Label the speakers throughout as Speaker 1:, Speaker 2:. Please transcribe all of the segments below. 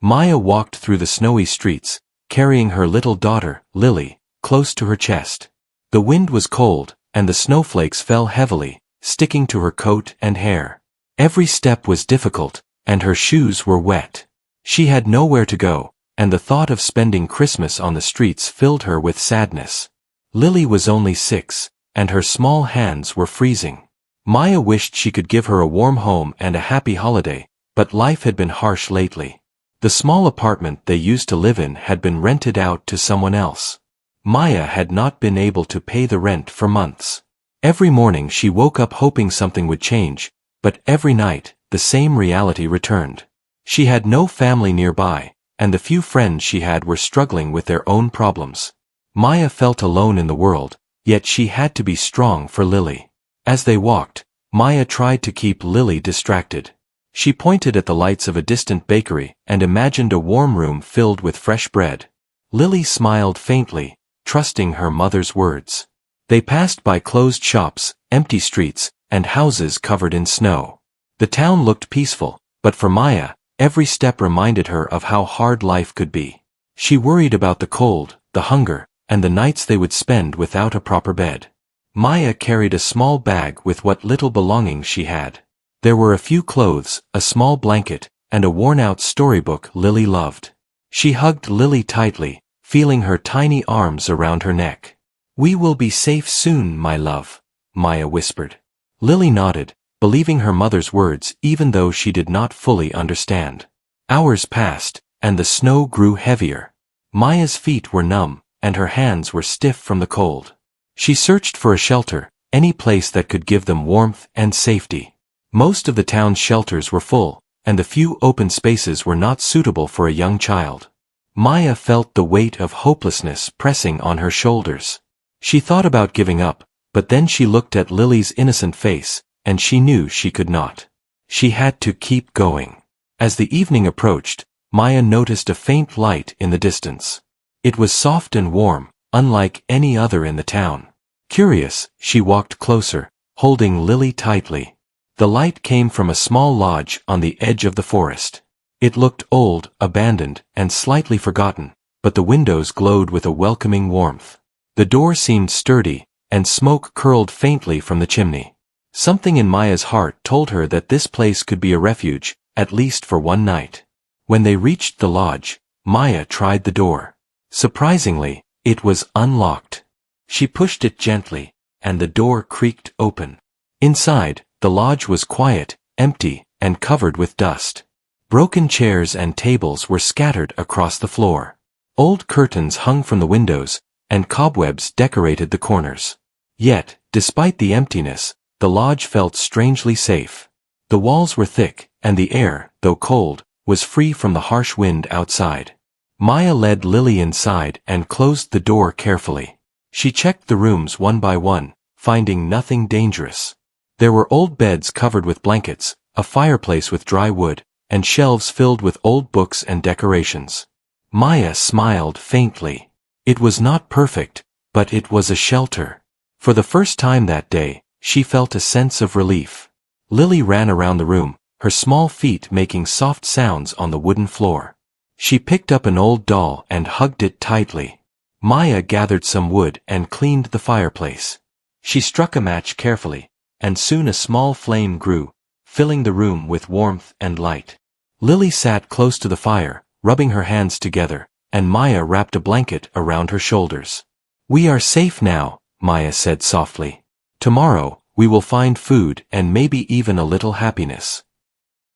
Speaker 1: Maya walked through the snowy streets, carrying her little daughter, Lily, close to her chest. The wind was cold, and the snowflakes fell heavily, sticking to her coat and hair. Every step was difficult, and her shoes were wet. She had nowhere to go, and the thought of spending Christmas on the streets filled her with sadness. Lily was only 6, and her small hands were freezing. Maya wished she could give her a warm home and a happy holiday, but life had been harsh lately. The small apartment they used to live in had been rented out to someone else. Maya had not been able to pay the rent for months. Every morning she woke up hoping something would change, but every night, the same reality returned. She had no family nearby, and the few friends she had were struggling with their own problems. Maya felt alone in the world, yet she had to be strong for Lily. As they walked, Maya tried to keep Lily distracted. She pointed at the lights of a distant bakery and imagined a warm room filled with fresh bread. Lily smiled faintly, trusting her mother's words. They passed by closed shops, empty streets, and houses covered in snow. The town looked peaceful, but for Maya, every step reminded her of how hard life could be. She worried about the cold, the hunger, and the nights they would spend without a proper bed. Maya carried a small bag with what little belongings she had. There were a few clothes, a small blanket, and a worn-out storybook Lily loved. She hugged Lily tightly, feeling her tiny arms around her neck. "We will be safe soon, my love," Maya whispered. Lily nodded, believing her mother's words even though she did not fully understand. Hours passed, and the snow grew heavier. Maya's feet were numb, and her hands were stiff from the cold. She searched for a shelter, any place that could give them warmth and safety. Most of the town's shelters were full, and the few open spaces were not suitable for a young child. Maya felt the weight of hopelessness pressing on her shoulders. She thought about giving up, but then she looked at Lily's innocent face, and she knew she could not. She had to keep going. As the evening approached, Maya noticed a faint light in the distance. It was soft and warm, unlike any other in the town. Curious, she walked closer, holding Lily tightly. The light came from a small lodge on the edge of the forest. It looked old, abandoned, and slightly forgotten, but the windows glowed with a welcoming warmth. The door seemed sturdy, and smoke curled faintly from the chimney. Something in Maya's heart told her that this place could be a refuge, at least for one night. When they reached the lodge, Maya tried the door. Surprisingly, it was unlocked. She pushed it gently, and the door creaked open. Inside, the lodge was quiet, empty, and covered with dust. Broken chairs and tables were scattered across the floor. Old curtains hung from the windows, and cobwebs decorated the corners. Yet, despite the emptiness, the lodge felt strangely safe. The walls were thick, and the air, though cold, was free from the harsh wind outside. Maya led Lily inside and closed the door carefully. She checked the rooms one by one, finding nothing dangerous. There were old beds covered with blankets, a fireplace with dry wood, and shelves filled with old books and decorations. Maya smiled faintly. It was not perfect, but it was a shelter. For the first time that day, she felt a sense of relief. Lily ran around the room, her small feet making soft sounds on the wooden floor. She picked up an old doll and hugged it tightly. Maya gathered some wood and cleaned the fireplace. She struck a match carefully, and soon a small flame grew, filling the room with warmth and light. Lily sat close to the fire, rubbing her hands together, and Maya wrapped a blanket around her shoulders. "We are safe now," Maya said softly. "Tomorrow, we will find food and maybe even a little happiness."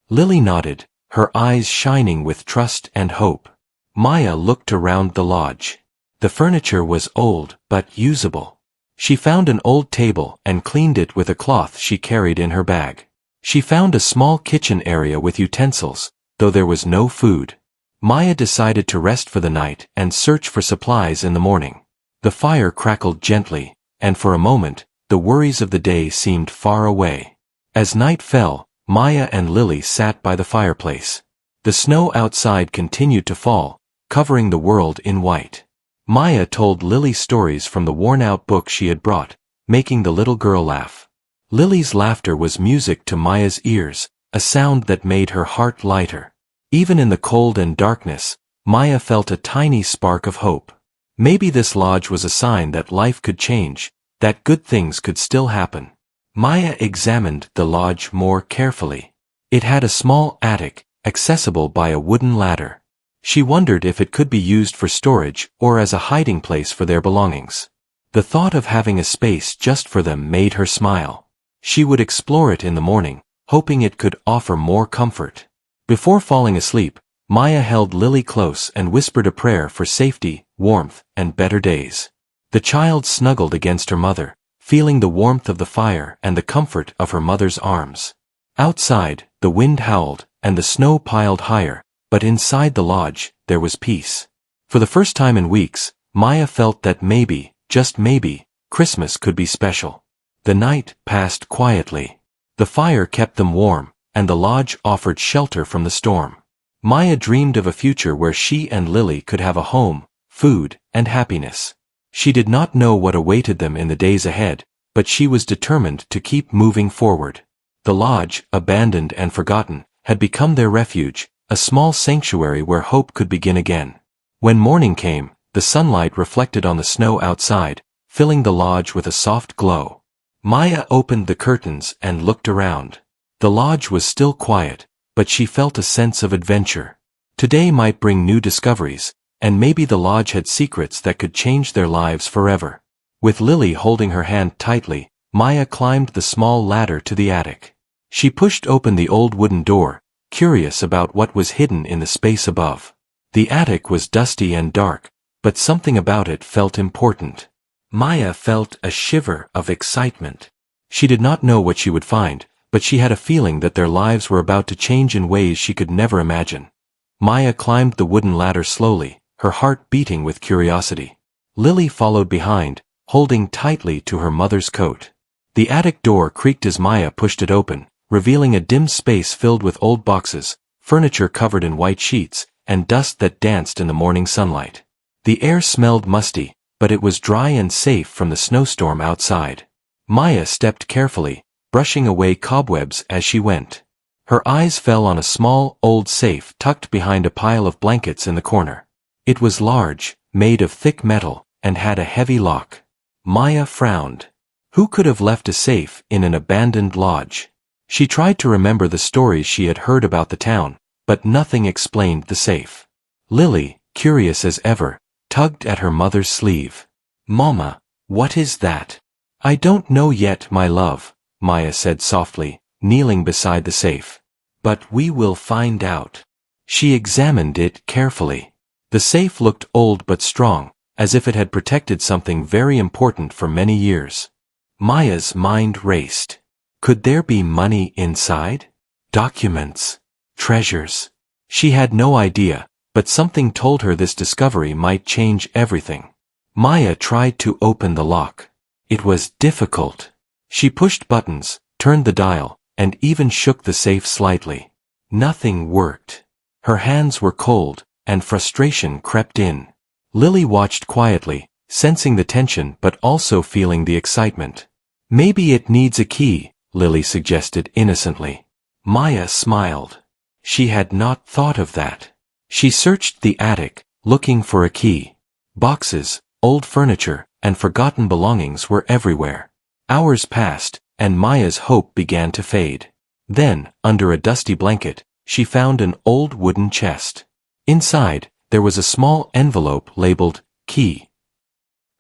Speaker 1: Lily nodded, her eyes shining with trust and hope. Maya looked around the lodge. The furniture was old, but usable. She found an old table and cleaned it with a cloth she carried in her bag. She found a small kitchen area with utensils, though there was no food. Maya decided to rest for the night and search for supplies in the morning. The fire crackled gently, and for a moment, the worries of the day seemed far away. As night fell, Maya and Lily sat by the fireplace. The snow outside continued to fall, covering the world in white. Maya told Lily stories from the worn-out book she had brought, making the little girl laugh. Lily's laughter was music to Maya's ears, a sound that made her heart lighter. Even in the cold and darkness, Maya felt a tiny spark of hope. Maybe this lodge was a sign that life could change, that good things could still happen. Maya examined the lodge more carefully. It had a small attic, accessible by a wooden ladder. She wondered if it could be used for storage or as a hiding place for their belongings. The thought of having a space just for them made her smile. She would explore it in the morning, hoping it could offer more comfort. Before falling asleep, Maya held Lily close and whispered a prayer for safety, warmth, and better days. The child snuggled against her mother, feeling the warmth of the fire and the comfort of her mother's arms. Outside, the wind howled, and the snow piled higher, but inside the lodge, there was peace. For the first time in weeks, Maya felt that maybe, just maybe, Christmas could be special. The night passed quietly. The fire kept them warm, and the lodge offered shelter from the storm. Maya dreamed of a future where she and Lily could have a home, food, and happiness. She did not know what awaited them in the days ahead, but she was determined to keep moving forward. The lodge, abandoned and forgotten, had become their refuge, a small sanctuary where hope could begin again. When morning came, the sunlight reflected on the snow outside, filling the lodge with a soft glow. Maya opened the curtains and looked around. The lodge was still quiet, but she felt a sense of adventure. Today might bring new discoveries, and maybe the lodge had secrets that could change their lives forever. With Lily holding her hand tightly, Maya climbed the small ladder to the attic. She pushed open the old wooden door, curious about what was hidden in the space above. The attic was dusty and dark, but something about it felt important. Maya felt a shiver of excitement. She did not know what she would find, but she had a feeling that their lives were about to change in ways she could never imagine. Maya climbed the wooden ladder slowly, her heart beating with curiosity. Lily followed behind, holding tightly to her mother's coat. The attic door creaked as Maya pushed it open, revealing a dim space filled with old boxes, furniture covered in white sheets, and dust that danced in the morning sunlight. The air smelled musty, but it was dry and safe from the snowstorm outside. Maya stepped carefully, brushing away cobwebs as she went. Her eyes fell on a small, old safe tucked behind a pile of blankets in the corner. It was large, made of thick metal, and had a heavy lock. Maya frowned. Who could have left a safe in an abandoned lodge? She tried to remember the stories she had heard about the town, but nothing explained the safe. Lily, curious as ever, tugged at her mother's sleeve. "Mama, what is that?" "I don't know yet, my love," Maya said softly, kneeling beside the safe. "But we will find out." She examined it carefully. The safe looked old but strong, as if it had protected something very important for many years. Maya's mind raced. Could there be money inside? Documents? Treasures? She had no idea, but something told her this discovery might change everything. Maya tried to open the lock. It was difficult. She pushed buttons, turned the dial, and even shook the safe slightly. Nothing worked. Her hands were cold, and frustration crept in. Lily watched quietly, sensing the tension but also feeling the excitement. "Maybe it needs a key," Lily suggested innocently. Maya smiled. She had not thought of that. She searched the attic, looking for a key. Boxes, old furniture, and forgotten belongings were everywhere. Hours passed, and Maya's hope began to fade. Then, under a dusty blanket, she found an old wooden chest. Inside, there was a small envelope labeled "Key."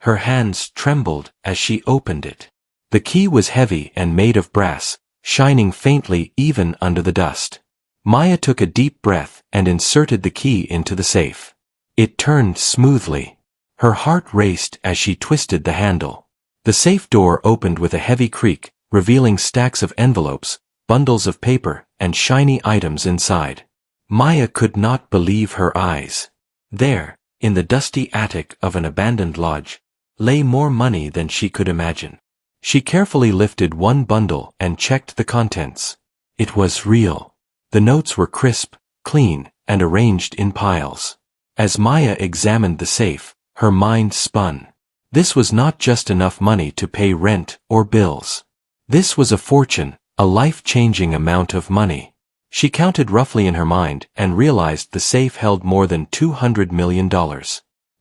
Speaker 1: Her hands trembled as she opened it. The key was heavy and made of brass, shining faintly even under the dust. Maya took a deep breath and inserted the key into the safe. It turned smoothly. Her heart raced as she twisted the handle. The safe door opened with a heavy creak, revealing stacks of envelopes, bundles of paper, and shiny items inside. Maya could not believe her eyes. There, in the dusty attic of an abandoned lodge, lay more money than she could imagine. She carefully lifted one bundle and checked the contents. It was real. The notes were crisp, clean, and arranged in piles. As Maya examined the safe, her mind spun. This was not just enough money to pay rent or bills. This was a fortune, a life-changing amount of money. She counted roughly in her mind and realized the safe held more than $200 million.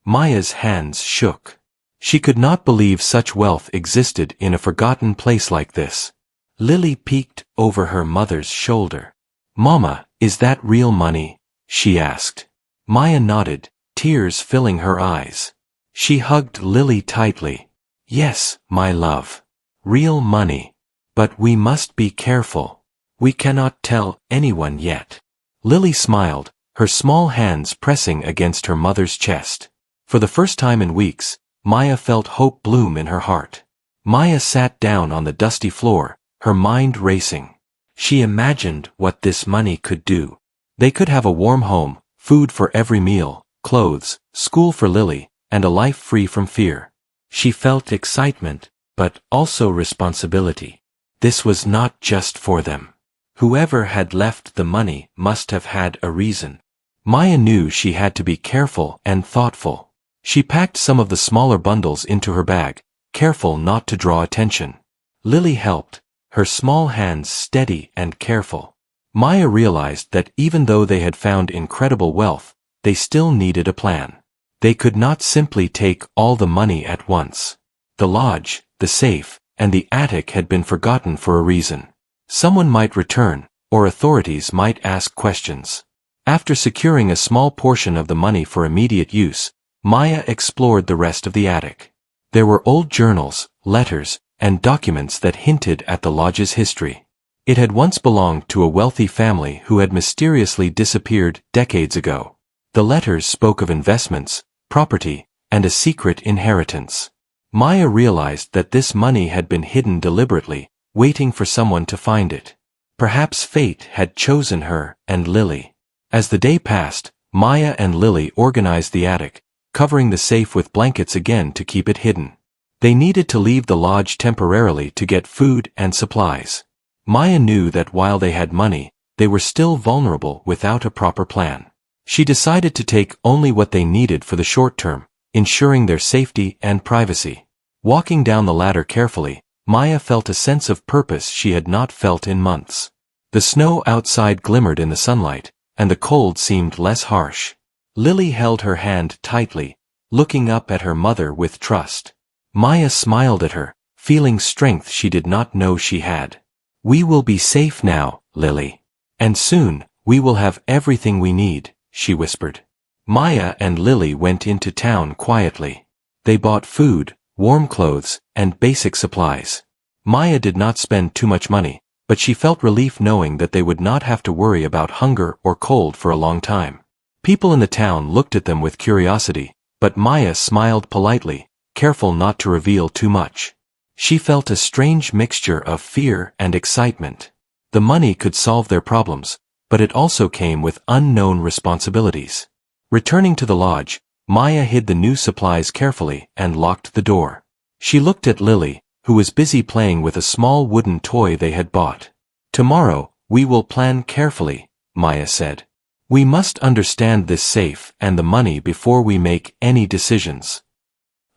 Speaker 1: Maya's hands shook. She could not believe such wealth existed in a forgotten place like this. Lily peeked over her mother's shoulder. "Mama, is that real money?" she asked. Maya nodded, tears filling her eyes. She hugged Lily tightly. "Yes, my love. Real money. But we must be careful. We cannot tell anyone yet." Lily smiled, her small hands pressing against her mother's chest. For the first time in weeks, Maya felt hope bloom in her heart. Maya sat down on the dusty floor, her mind racing. She imagined what this money could do. They could have a warm home, food for every meal, clothes, school for Lily, and a life free from fear. She felt excitement, but also responsibility. This was not just for them. Whoever had left the money must have had a reason. Maya knew she had to be careful and thoughtful. She packed some of the smaller bundles into her bag, careful not to draw attention. Lily helped, her small hands steady and careful. Maya realized that even though they had found incredible wealth, they still needed a plan. They could not simply take all the money at once. The lodge, the safe, and the attic had been forgotten for a reason. Someone might return, or authorities might ask questions. After securing a small portion of the money for immediate use, Maya explored the rest of the attic. There were old journals, letters, and documents that hinted at the lodge's history. It had once belonged to a wealthy family who had mysteriously disappeared decades ago. The letters spoke of investments, property, and a secret inheritance. Maya realized that this money had been hidden deliberately, waiting for someone to find it. Perhaps fate had chosen her and Lily. As the day passed, Maya and Lily organized the attic, covering the safe with blankets again to keep it hidden. They needed to leave the lodge temporarily to get food and supplies. Maya knew that while they had money, they were still vulnerable without a proper plan. She decided to take only what they needed for the short term, ensuring their safety and privacy. Walking down the ladder carefully, Maya felt a sense of purpose she had not felt in months. The snow outside glimmered in the sunlight, and the cold seemed less harsh. Lily held her hand tightly, looking up at her mother with trust. Maya smiled at her, feeling strength she did not know she had. "We will be safe now, Lily. And soon, we will have everything we need," she whispered. Maya and Lily went into town quietly. They bought food, warm clothes, and basic supplies. Maya did not spend too much money, but she felt relief knowing that they would not have to worry about hunger or cold for a long time. People in the town looked at them with curiosity, but Maya smiled politely, careful not to reveal too much. She felt a strange mixture of fear and excitement. The money could solve their problems, but it also came with unknown responsibilities. Returning to the lodge, Maya hid the new supplies carefully and locked the door. She looked at Lily, who was busy playing with a small wooden toy they had bought. "Tomorrow, we will plan carefully," Maya said. "We must understand this safe and the money before we make any decisions."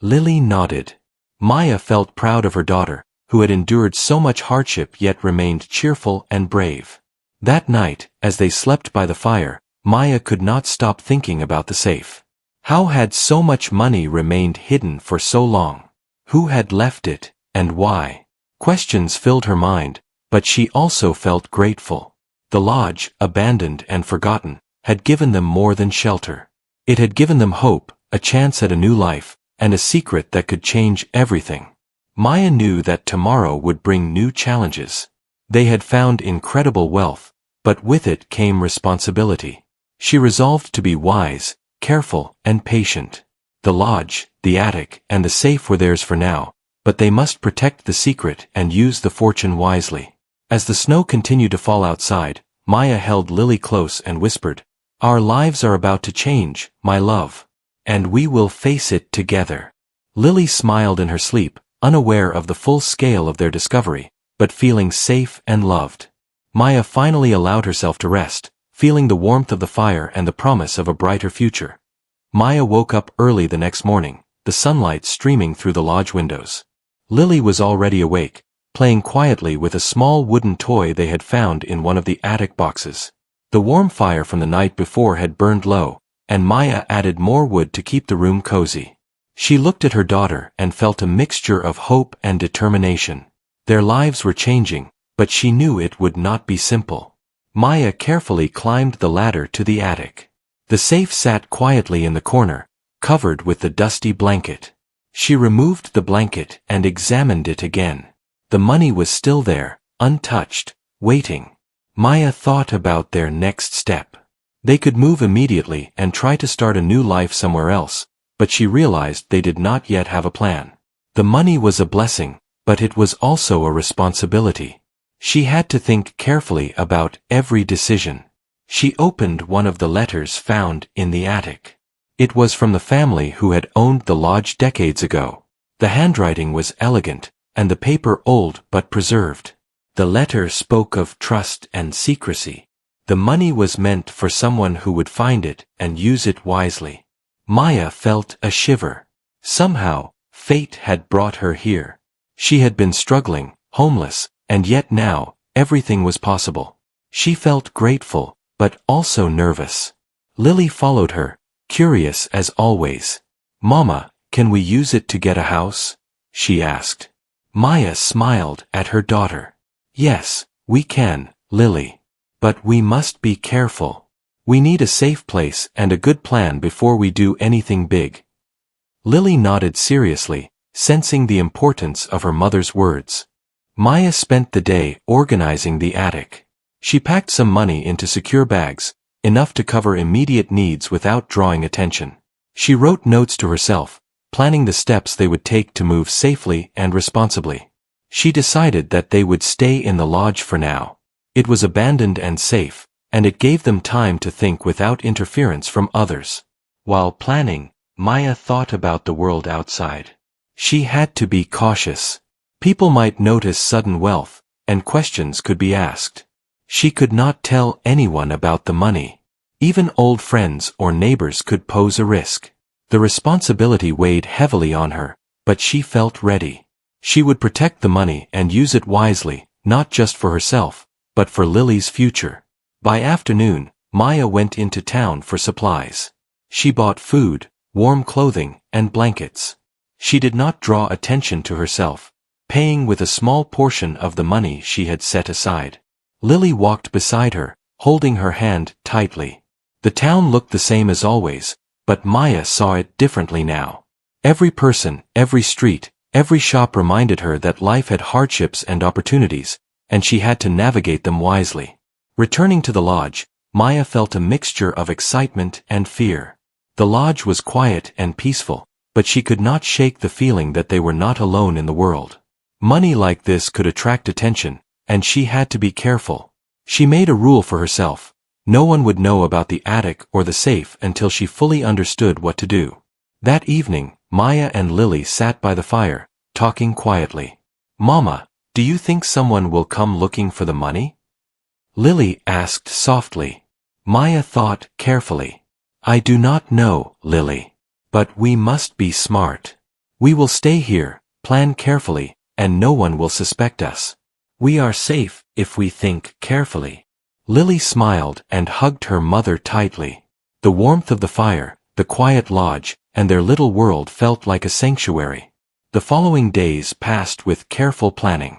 Speaker 1: Lily nodded. Maya felt proud of her daughter, who had endured so much hardship yet remained cheerful and brave. That night, as they slept by the fire, Maya could not stop thinking about the safe. How had so much money remained hidden for so long? Who had left it, and why? Questions filled her mind, but she also felt grateful. The lodge, abandoned and forgotten, had given them more than shelter. It had given them hope, a chance at a new life, and a secret that could change everything. Maya knew that tomorrow would bring new challenges. They had found incredible wealth, but with it came responsibility. She resolved to be wise, careful, and patient. The lodge, the attic, and the safe were theirs for now, but they must protect the secret and use the fortune wisely. As the snow continued to fall outside, Maya held Lily close and whispered, "Our lives are about to change, my love. And we will face it together." Lily smiled in her sleep, unaware of the full scale of their discovery, but feeling safe and loved. Maya finally allowed herself to rest, feeling the warmth of the fire and the promise of a brighter future. Maya woke up early the next morning, the sunlight streaming through the lodge windows. Lily was already awake, playing quietly with a small wooden toy they had found in one of the attic boxes. The warm fire from the night before had burned low, and Maya added more wood to keep the room cozy. She looked at her daughter and felt a mixture of hope and determination. Their lives were changing, but she knew it would not be simple. Maya carefully climbed the ladder to the attic. The safe sat quietly in the corner, covered with the dusty blanket. She removed the blanket and examined it again. The money was still there, untouched, waiting. Maya thought about their next step. They could move immediately and try to start a new life somewhere else, but she realized they did not yet have a plan. The money was a blessing, but it was also a responsibility. She had to think carefully about every decision. She opened one of the letters found in the attic. It was from the family who had owned the lodge decades ago. The handwriting was elegant, and the paper old but preserved. The letter spoke of trust and secrecy. The money was meant for someone who would find it and use it wisely. Maya felt a shiver. Somehow, fate had brought her here. She had been struggling, homeless, and yet now, everything was possible. She felt grateful, but also nervous. Lily followed her, curious as always. "Mama, can we use it to get a house?" she asked. Maya smiled at her daughter. "Yes, we can, Lily. But we must be careful. We need a safe place and a good plan before we do anything big." Lily nodded seriously, sensing the importance of her mother's words. Maya spent the day organizing the attic. She packed some money into secure bags, enough to cover immediate needs without drawing attention. She wrote notes to herself, planning the steps they would take to move safely and responsibly. She decided that they would stay in the lodge for now. It was abandoned and safe, and it gave them time to think without interference from others. While planning, Maya thought about the world outside. She had to be cautious. People might notice sudden wealth, and questions could be asked. She could not tell anyone about the money. Even old friends or neighbors could pose a risk. The responsibility weighed heavily on her, but she felt ready. She would protect the money and use it wisely, not just for herself, but for Lily's future. By afternoon, Maya went into town for supplies. She bought food, warm clothing, and blankets. She did not draw attention to herself, paying with a small portion of the money she had set aside. Lily walked beside her, holding her hand tightly. The town looked the same as always, but Maya saw it differently now. Every person, every street, every shop reminded her that life had hardships and opportunities, and she had to navigate them wisely. Returning to the lodge, Maya felt a mixture of excitement and fear. The lodge was quiet and peaceful, but she could not shake the feeling that they were not alone in the world. Money like this could attract attention, and she had to be careful. She made a rule for herself. No one would know about the attic or the safe until she fully understood what to do. That evening, Maya and Lily sat by the fire, talking quietly. "Mama, do you think someone will come looking for the money?" Lily asked softly. Maya thought carefully. "I do not know, Lily. But we must be smart. We will stay here, plan carefully, and no one will suspect us. We are safe if we think carefully." Lily smiled and hugged her mother tightly. The warmth of the fire, the quiet lodge, and their little world felt like a sanctuary. The following days passed with careful planning.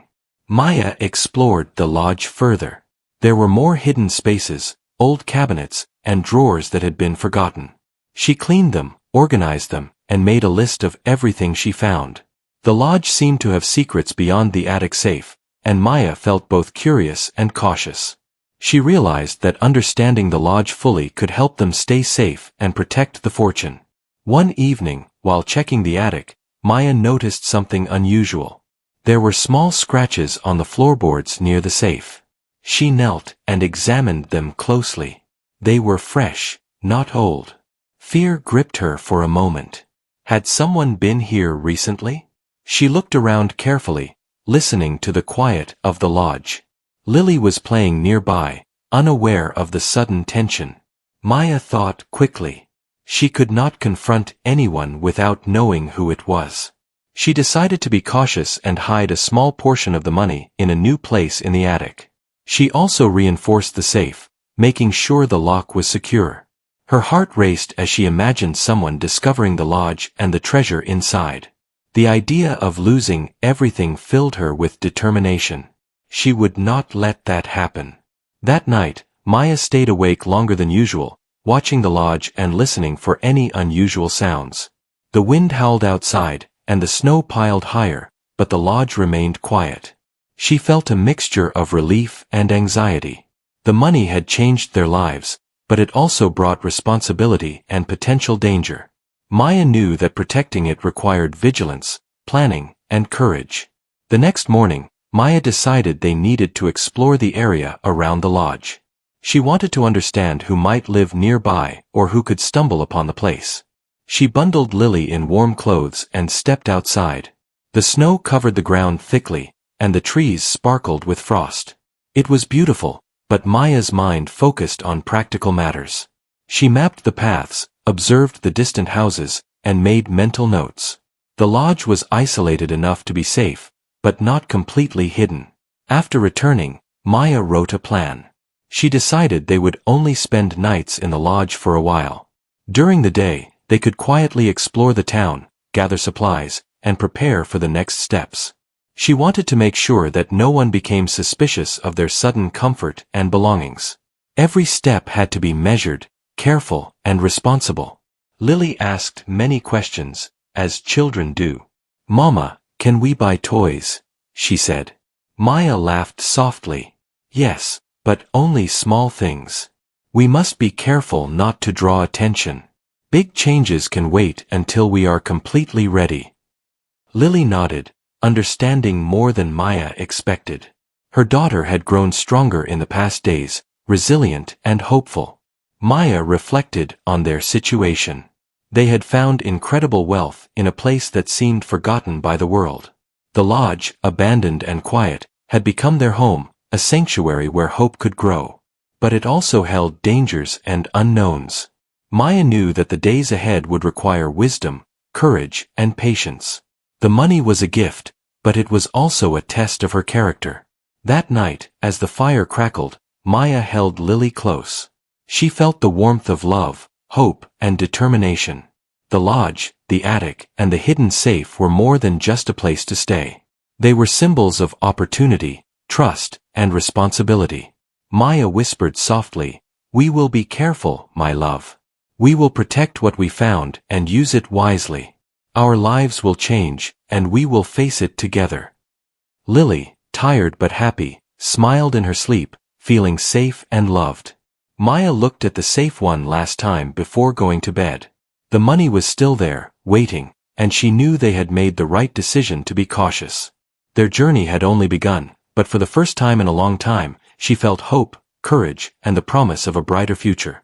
Speaker 1: Maya explored the lodge further. There were more hidden spaces, old cabinets, and drawers that had been forgotten. She cleaned them, organized them, and made a list of everything she found. The lodge seemed to have secrets beyond the attic safe, and Maya felt both curious and cautious. She realized that understanding the lodge fully could help them stay safe and protect the fortune. One evening, while checking the attic, Maya noticed something unusual. There were small scratches on the floorboards near the safe. She knelt and examined them closely. They were fresh, not old. Fear gripped her for a moment. Had someone been here recently? She looked around carefully, listening to the quiet of the lodge. Lily was playing nearby, unaware of the sudden tension. Maya thought quickly. She could not confront anyone without knowing who it was. She decided to be cautious and hide a small portion of the money in a new place in the attic. She also reinforced the safe, making sure the lock was secure. Her heart raced as she imagined someone discovering the lodge and the treasure inside. The idea of losing everything filled her with determination. She would not let that happen. That night, Maya stayed awake longer than usual, watching the lodge and listening for any unusual sounds. The wind howled outside, and the snow piled higher, but the lodge remained quiet. She felt a mixture of relief and anxiety. The money had changed their lives, but it also brought responsibility and potential danger. Maya knew that protecting it required vigilance, planning, and courage. The next morning, Maya decided they needed to explore the area around the lodge. She wanted to understand who might live nearby or who could stumble upon the place. She bundled Lily in warm clothes and stepped outside. The snow covered the ground thickly, and the trees sparkled with frost. It was beautiful, but Maya's mind focused on practical matters. She mapped the paths, observed the distant houses, and made mental notes. The lodge was isolated enough to be safe, but not completely hidden. After returning, Maya wrote a plan. She decided they would only spend nights in the lodge for a while. During the day, they could quietly explore the town, gather supplies, and prepare for the next steps. She wanted to make sure that no one became suspicious of their sudden comfort and belongings. Every step had to be measured, careful, and responsible. Lily asked many questions, as children do. "Mama, can we buy toys?" she said. Maya laughed softly. "Yes, but only small things. We must be careful not to draw attention. Big changes can wait until we are completely ready." Lily nodded, understanding more than Maya expected. Her daughter had grown stronger in the past days, resilient and hopeful. Maya reflected on their situation. They had found incredible wealth in a place that seemed forgotten by the world. The lodge, abandoned and quiet, had become their home, a sanctuary where hope could grow. But it also held dangers and unknowns. Maya knew that the days ahead would require wisdom, courage, and patience. The money was a gift, but it was also a test of her character. That night, as the fire crackled, Maya held Lily close. She felt the warmth of love, hope, and determination. The lodge, the attic, and the hidden safe were more than just a place to stay. They were symbols of opportunity, trust, and responsibility. Maya whispered softly, "We will be careful, my love. We will protect what we found and use it wisely. Our lives will change, and we will face it together." Lily, tired but happy, smiled in her sleep, feeling safe and loved. Maya looked at the safe one last time before going to bed. The money was still there, waiting, and she knew they had made the right decision to be cautious. Their journey had only begun, but for the first time in a long time, she felt hope, courage, and the promise of a brighter future.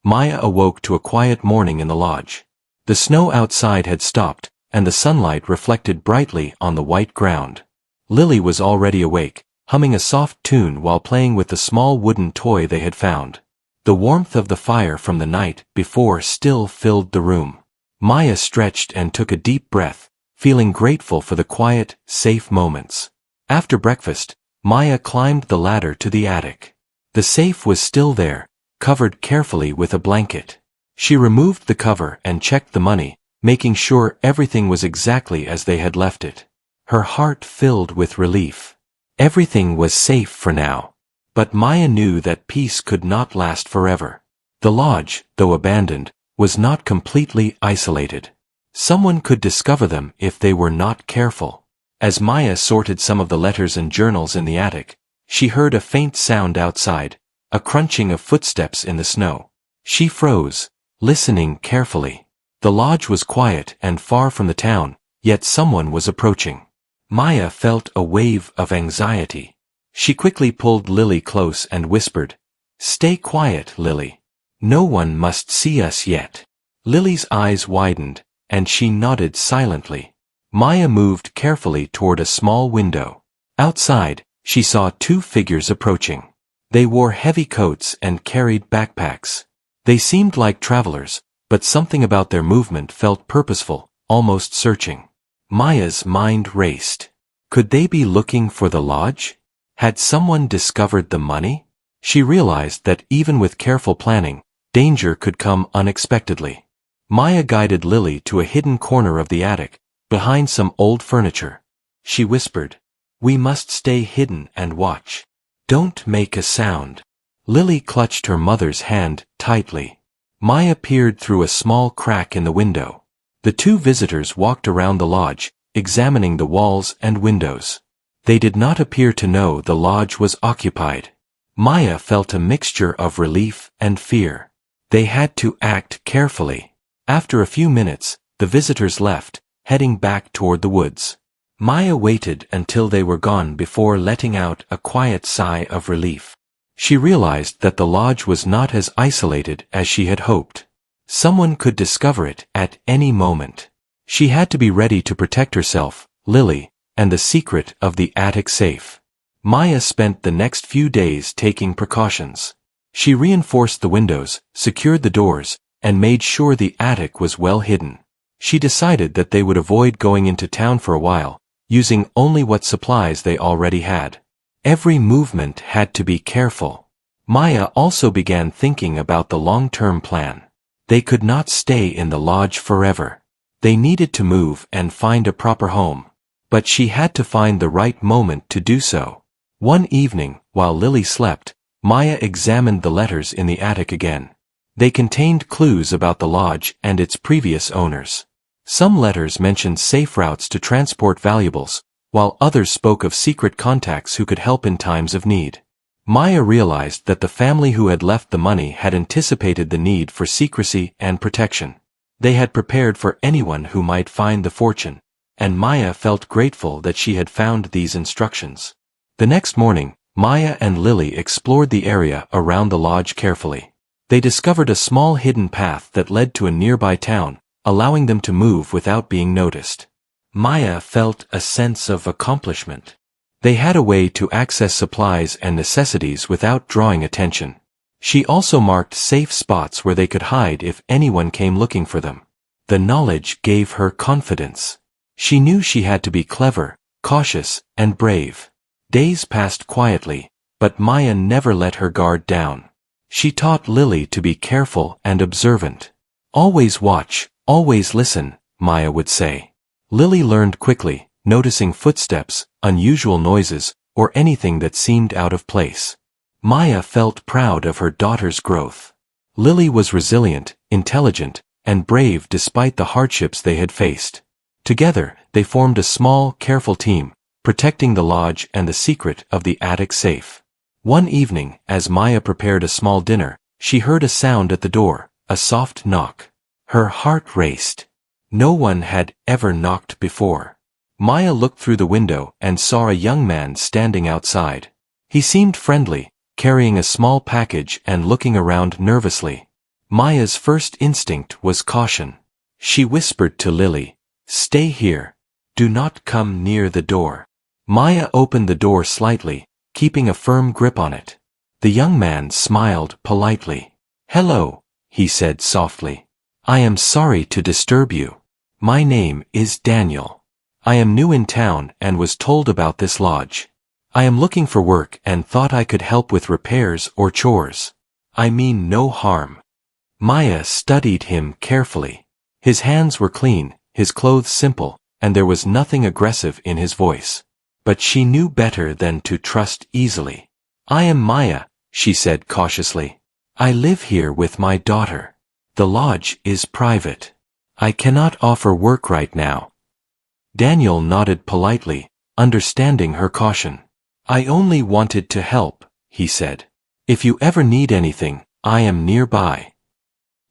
Speaker 1: Maya awoke to a quiet morning in the lodge. The snow outside had stopped, and the sunlight reflected brightly on the white ground. Lily was already awake, humming a soft tune while playing with the small wooden toy they had found. The warmth of the fire from the night before still filled the room. Maya stretched and took a deep breath, feeling grateful for the quiet, safe moments. After breakfast, Maya climbed the ladder to the attic. The safe was still there, covered carefully with a blanket. She removed the cover and checked the money, making sure everything was exactly as they had left it. Her heart filled with relief. Everything was safe for now. But Maya knew that peace could not last forever. The lodge, though abandoned, was not completely isolated. Someone could discover them if they were not careful. As Maya sorted some of the letters and journals in the attic, she heard a faint sound outside, a crunching of footsteps in the snow. She froze, listening carefully. The lodge was quiet and far from the town, yet someone was approaching. Maya felt a wave of anxiety. She quickly pulled Lily close and whispered, "Stay quiet, Lily. No one must see us yet." Lily's eyes widened, and she nodded silently. Maya moved carefully toward a small window. Outside, she saw two figures approaching. They wore heavy coats and carried backpacks. They seemed like travelers, but something about their movement felt purposeful, almost searching. Maya's mind raced. Could they be looking for the lodge? Had someone discovered the money? She realized that even with careful planning, danger could come unexpectedly. Maya guided Lily to a hidden corner of the attic, behind some old furniture. She whispered, "We must stay hidden and watch. Don't make a sound." Lily clutched her mother's hand tightly. Maya peered through a small crack in the window. The two visitors walked around the lodge, examining the walls and windows. They did not appear to know the lodge was occupied. Maya felt a mixture of relief and fear. They had to act carefully. After a few minutes, the visitors left, heading back toward the woods. Maya waited until they were gone before letting out a quiet sigh of relief. She realized that the lodge was not as isolated as she had hoped. Someone could discover it at any moment. She had to be ready to protect herself, Lily, and the secret of the attic safe. Maya spent the next few days taking precautions. She reinforced the windows, secured the doors, and made sure the attic was well hidden. She decided that they would avoid going into town for a while, using only what supplies they already had. Every movement had to be careful. Maya also began thinking about the long-term plan. They could not stay in the lodge forever. They needed to move and find a proper home. But she had to find the right moment to do so. One evening, while Lily slept, Maya examined the letters in the attic again. They contained clues about the lodge and its previous owners. Some letters mentioned safe routes to transport valuables, while others spoke of secret contacts who could help in times of need. Maya realized that the family who had left the money had anticipated the need for secrecy and protection. They had prepared for anyone who might find the fortune, and Maya felt grateful that she had found these instructions. The next morning, Maya and Lily explored the area around the lodge carefully. They discovered a small hidden path that led to a nearby town, allowing them to move without being noticed. Maya felt a sense of accomplishment. They had a way to access supplies and necessities without drawing attention. She also marked safe spots where they could hide if anyone came looking for them. The knowledge gave her confidence. She knew she had to be clever, cautious, and brave. Days passed quietly, but Maya never let her guard down. She taught Lily to be careful and observant. "Always watch, always listen," Maya would say. Lily learned quickly, noticing footsteps, unusual noises, or anything that seemed out of place. Maya felt proud of her daughter's growth. Lily was resilient, intelligent, and brave despite the hardships they had faced. Together, they formed a small, careful team, protecting the lodge and the secret of the attic safe. One evening, as Maya prepared a small dinner, she heard a sound at the door, a soft knock. Her heart raced. No one had ever knocked before. Maya looked through the window and saw a young man standing outside. He seemed friendly, carrying a small package and looking around nervously. Maya's first instinct was caution. She whispered to Lily, "Stay here. Do not come near the door." Maya opened the door slightly, keeping a firm grip on it. The young man smiled politely. "Hello," he said softly. "I am sorry to disturb you. My name is Daniel. I am new in town and was told about this lodge. I am looking for work and thought I could help with repairs or chores. I mean no harm." Maya studied him carefully. His hands were clean, his clothes simple, and there was nothing aggressive in his voice. But she knew better than to trust easily. "I am Maya," she said cautiously. "I live here with my daughter. The lodge is private. I cannot offer work right now." Daniel nodded politely, understanding her caution. "I only wanted to help," he said. "If you ever need anything, I am nearby."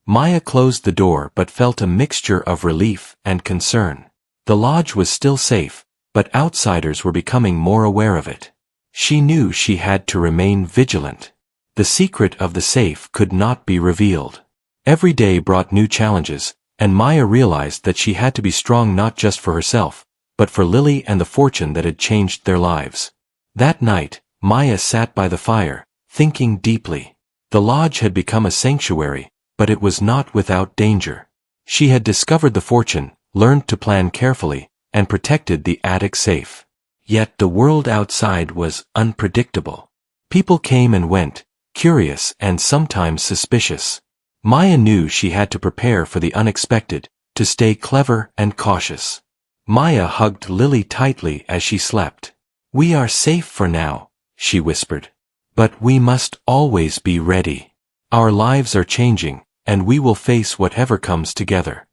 Speaker 1: Maya closed the door but felt a mixture of relief and concern. The lodge was still safe, but outsiders were becoming more aware of it. She knew she had to remain vigilant. The secret of the safe could not be revealed. Every day brought new challenges, and Maya realized that she had to be strong not just for herself, but for Lily and the fortune that had changed their lives. That night, Maya sat by the fire, thinking deeply. The lodge had become a sanctuary, but it was not without danger. She had discovered the fortune, learned to plan carefully, and protected the attic safe. Yet the world outside was unpredictable. People came and went, curious and sometimes suspicious. Maya knew she had to prepare for the unexpected, to stay clever and cautious. Maya hugged Lily tightly as she slept. "We are safe for now," she whispered. "But we must always be ready. Our lives are changing, and we will face whatever comes together."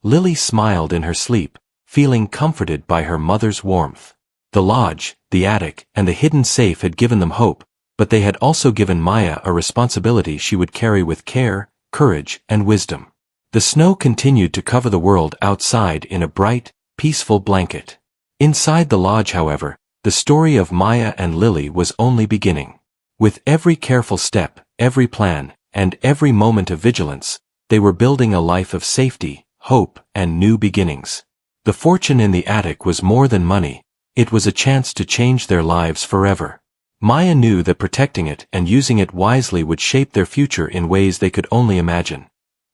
Speaker 1: Lily smiled in her sleep, feeling comforted by her mother's warmth. The lodge, the attic, and the hidden safe had given them hope, but they had also given Maya a responsibility she would carry with care, courage, and wisdom. The snow continued to cover the world outside in a bright, peaceful blanket. Inside the lodge, however, the story of Maya and Lily was only beginning. With every careful step, every plan, and every moment of vigilance, they were building a life of safety, hope, and new beginnings. The fortune in the attic was more than money. It was a chance to change their lives forever. Maya knew that protecting it and using it wisely would shape their future in ways they could only imagine.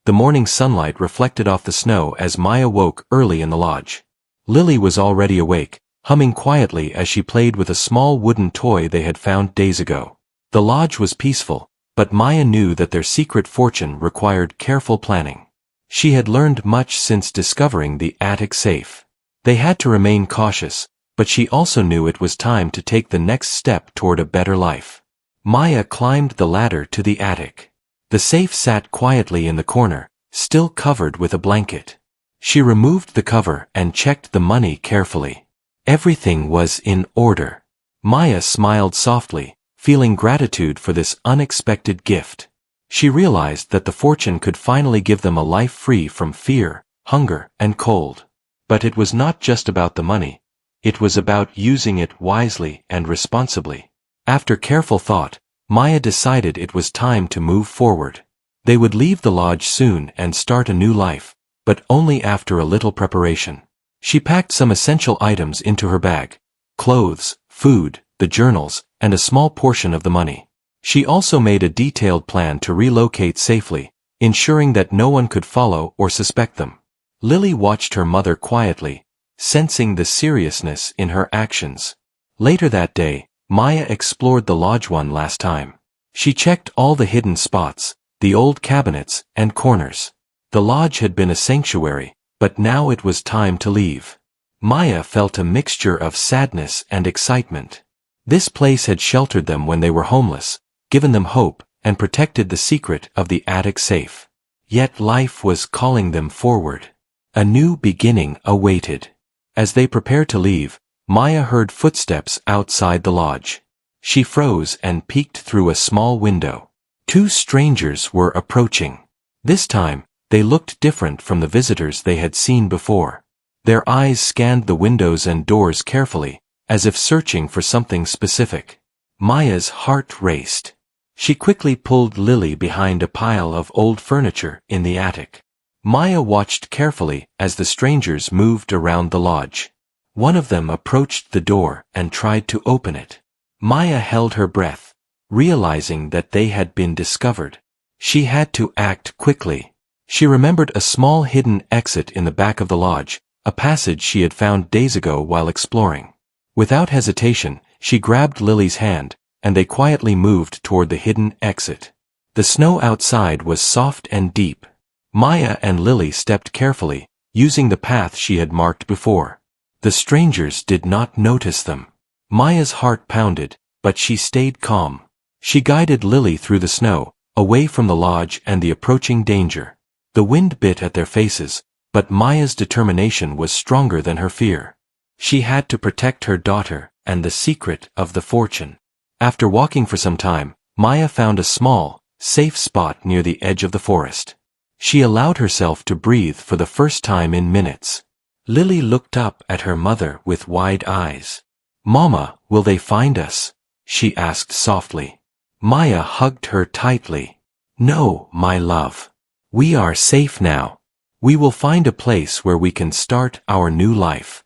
Speaker 1: The morning sunlight reflected off the snow as Maya woke early in the lodge. Lily was already awake, humming quietly as she played with a small wooden toy they had found days ago. The lodge was peaceful, but Maya knew that their secret fortune required careful planning. She had learned much since discovering the attic safe. They had to remain cautious, but she also knew it was time to take the next step toward a better life. Maya climbed the ladder to the attic. The safe sat quietly in the corner, still covered with a blanket. She removed the cover and checked the money carefully. Everything was in order. Maya smiled softly, feeling gratitude for this unexpected gift. She realized that the fortune could finally give them a life free from fear, hunger, and cold. But it was not just about the money. It was about using it wisely and responsibly. After careful thought, Maya decided it was time to move forward. They would leave the lodge soon and start a new life, but only after a little preparation. She packed some essential items into her bag: clothes, food, the journals, and a small portion of the money. She also made a detailed plan to relocate safely, ensuring that no one could follow or suspect them. Lily watched her mother quietly, sensing the seriousness in her actions. Later that day, Maya explored the lodge one last time. She checked all the hidden spots, the old cabinets, and corners. The lodge had been a sanctuary, but now it was time to leave. Maya felt a mixture of sadness and excitement. This place had sheltered them when they were homeless, given them hope, and protected the secret of the attic safe. Yet life was calling them forward. A new beginning awaited. As they prepared to leave, Maya heard footsteps outside the lodge. She froze and peeked through a small window. Two strangers were approaching. This time, they looked different from the visitors they had seen before. Their eyes scanned the windows and doors carefully, as if searching for something specific. Maya's heart raced. She quickly pulled Lily behind a pile of old furniture in the attic. Maya watched carefully as the strangers moved around the lodge. One of them approached the door and tried to open it. Maya held her breath, realizing that they had been discovered. She had to act quickly. She remembered a small hidden exit in the back of the lodge, a passage she had found days ago while exploring. Without hesitation, she grabbed Lily's hand, and they quietly moved toward the hidden exit. The snow outside was soft and deep. Maya and Lily stepped carefully, using the path she had marked before. The strangers did not notice them. Maya's heart pounded, but she stayed calm. She guided Lily through the snow, away from the lodge and the approaching danger. The wind bit at their faces, but Maya's determination was stronger than her fear. She had to protect her daughter and the secret of the fortune. After walking for some time, Maya found a small, safe spot near the edge of the forest. She allowed herself to breathe for the first time in minutes. Lily looked up at her mother with wide eyes. "Mama, will they find us?" she asked softly. Maya hugged her tightly. "No, my love. We are safe now. We will find a place where we can start our new life."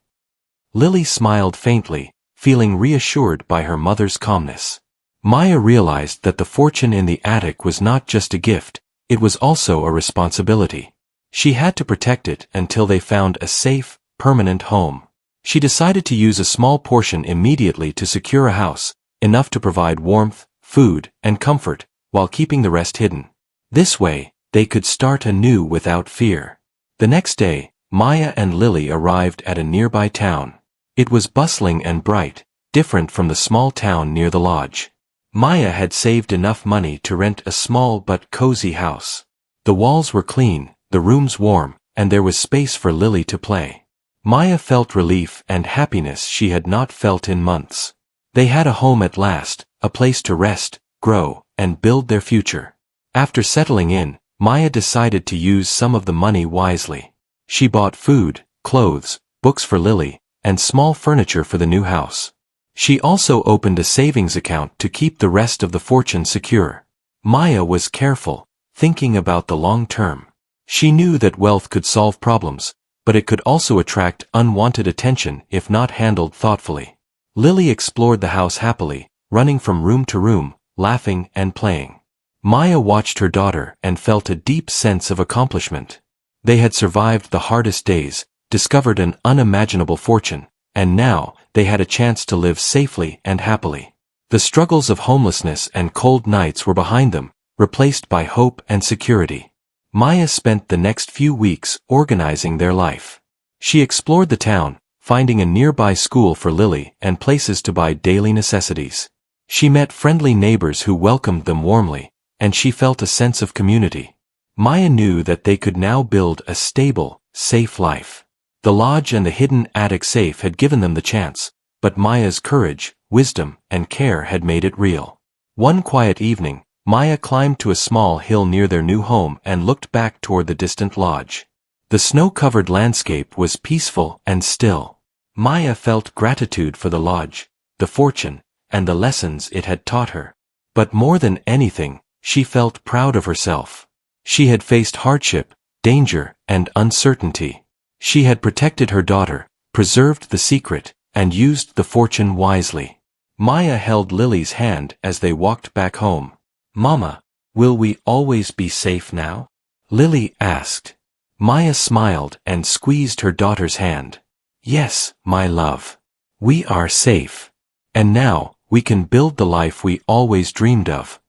Speaker 1: Lily smiled faintly, feeling reassured by her mother's calmness. Maya realized that the fortune in the attic was not just a gift, it was also a responsibility. She had to protect it until they found a safe, permanent home. She decided to use a small portion immediately to secure a house, enough to provide warmth, food, and comfort, while keeping the rest hidden. This way, they could start anew without fear. The next day, Maya and Lily arrived at a nearby town. It was bustling and bright, different from the small town near the lodge. Maya had saved enough money to rent a small but cozy house. The walls were clean, the rooms warm, and there was space for Lily to play. Maya felt relief and happiness she had not felt in months. They had a home at last, a place to rest, grow, and build their future. After settling in, Maya decided to use some of the money wisely. She bought food, clothes, books for Lily, and small furniture for the new house. She also opened a savings account to keep the rest of the fortune secure. Maya was careful, thinking about the long term. She knew that wealth could solve problems, but it could also attract unwanted attention if not handled thoughtfully. Lily explored the house happily, running from room to room, laughing and playing. Maya watched her daughter and felt a deep sense of accomplishment. They had survived the hardest days, discovered an unimaginable fortune, and now they had a chance to live safely and happily. The struggles of homelessness and cold nights were behind them, replaced by hope and security. Maya spent the next few weeks organizing their life. She explored the town, finding a nearby school for Lily and places to buy daily necessities. She met friendly neighbors who welcomed them warmly, and she felt a sense of community. Maya knew that they could now build a stable, safe life. The lodge and the hidden attic safe had given them the chance, but Maya's courage, wisdom, and care had made it real. One quiet evening, Maya climbed to a small hill near their new home and looked back toward the distant lodge. The snow-covered landscape was peaceful and still. Maya felt gratitude for the lodge, the fortune, and the lessons it had taught her. But more than anything, she felt proud of herself. She had faced hardship, danger, and uncertainty. She had protected her daughter, preserved the secret, and used the fortune wisely. Maya held Lily's hand as they walked back home. "Mama, will we always be safe now?" Lily asked. Maya smiled and squeezed her daughter's hand. "Yes, my love. We are safe. And now, we can build the life we always dreamed of."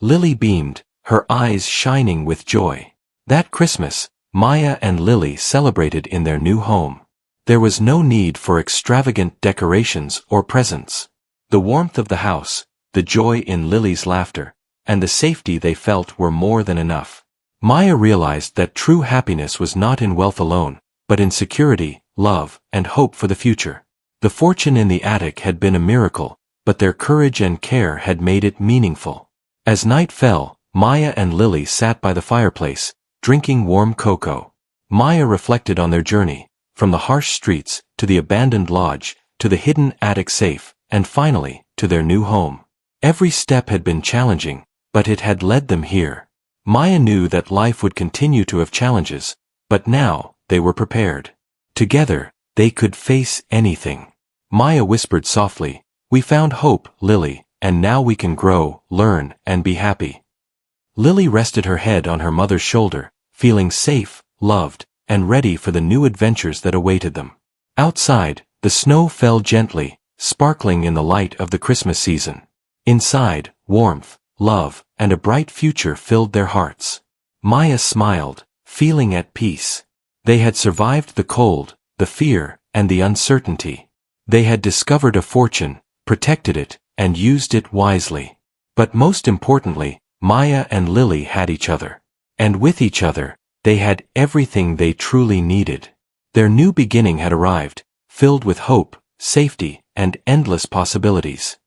Speaker 1: Lily beamed, her eyes shining with joy. That Christmas, Maya and Lily celebrated in their new home. There was no need for extravagant decorations or presents. The warmth of the house, the joy in Lily's laughter, and the safety they felt were more than enough. Maya realized that true happiness was not in wealth alone, but in security, love, and hope for the future. The fortune in the attic had been a miracle, but their courage and care had made it meaningful. As night fell, Maya and Lily sat by the fireplace, drinking warm cocoa. Maya reflected on their journey, from the harsh streets, to the abandoned lodge, to the hidden attic safe, and finally, to their new home. Every step had been challenging, but it had led them here. Maya knew that life would continue to have challenges, but now, they were prepared. Together, they could face anything. Maya whispered softly, "We found hope, Lily, and now we can grow, learn, and be happy." Lily rested her head on her mother's shoulder, feeling safe, loved, and ready for the new adventures that awaited them. Outside, the snow fell gently, sparkling in the light of the Christmas season. Inside, warmth, love, and a bright future filled their hearts. Maya smiled, feeling at peace. They had survived the cold, the fear, and the uncertainty. They had discovered a fortune, protected it, and used it wisely. But most importantly, Maya and Lily had each other. And with each other, they had everything they truly needed. Their new beginning had arrived, filled with hope, safety, and endless possibilities.